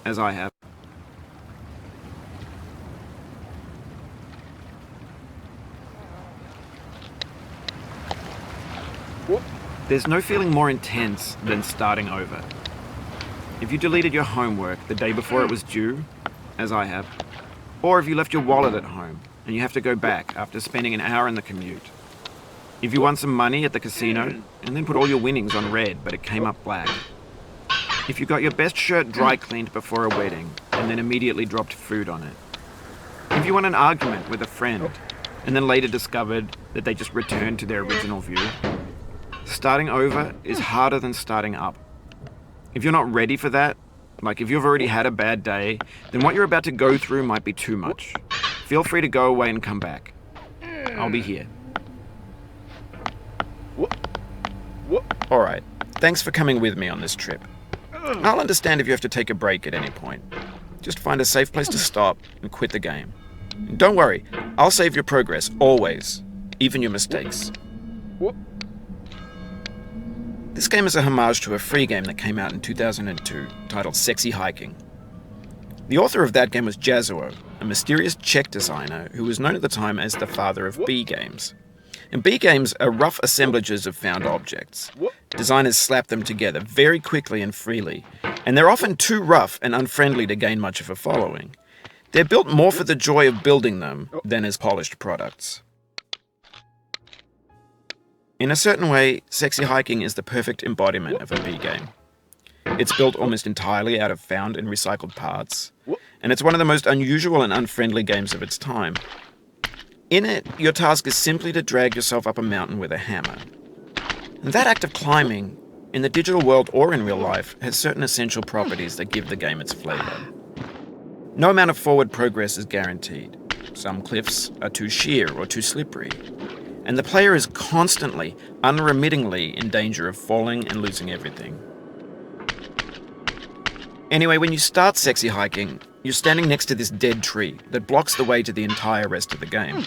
as I have. There's no feeling more intense than starting over. If you deleted your homework the day before it was due, as I have, or if you left your wallet at home and you have to go back after spending an hour in the commute. If you won some money at the casino and then put all your winnings on red but it came up black. If you got your best shirt dry cleaned before a wedding and then immediately dropped food on it. If you won an argument with a friend and then later discovered that they just returned to their original view. Starting over is harder than starting up. If you're not ready for that, like if you've already had a bad day, then what you're about to go through might be too much. Feel free to go away and come back. I'll be here. Alright, thanks for coming with me on this trip. I'll understand if you have to take a break at any point. Just find a safe place to stop and quit the game. And don't worry, I'll save your progress, always. Even your mistakes. This game is a homage to a free game that came out in 2002 titled Sexy Hiking. The author of that game was Jazzuo, a mysterious Czech designer who was known at the time as the father of B games. And B games are rough assemblages of found objects. Designers slap them together very quickly and freely, and they're often too rough and unfriendly to gain much of a following. They're built more for the joy of building them than as polished products. In a certain way, Sexy Hiking is the perfect embodiment of a B game. It's built almost entirely out of found and recycled parts, and it's one of the most unusual and unfriendly games of its time. In it, your task is simply to drag yourself up a mountain with a hammer. And that act of climbing, in the digital world or in real life, has certain essential properties that give the game its flavor. No amount of forward progress is guaranteed. Some cliffs are too sheer or too slippery. And the player is constantly, unremittingly in danger of falling and losing everything. Anyway, when you start Sexy Hiking, you're standing next to this dead tree that blocks the way to the entire rest of the game.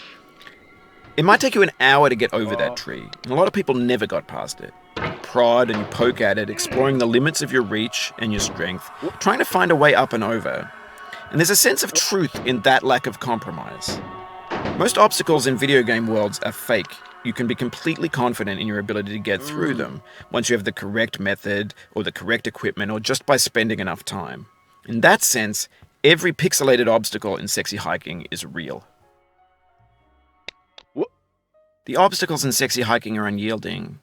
It might take you an hour to get over that tree, and a lot of people never got past it. You prod and you poke at it, exploring the limits of your reach and your strength, trying to find a way up and over. And there's a sense of truth in that lack of compromise. Most obstacles in video game worlds are fake. You can be completely confident in your ability to get through them once you have the correct method or the correct equipment or just by spending enough time. In that sense, every pixelated obstacle in Sexy Hiking is real. The obstacles in Sexy Hiking are unyielding,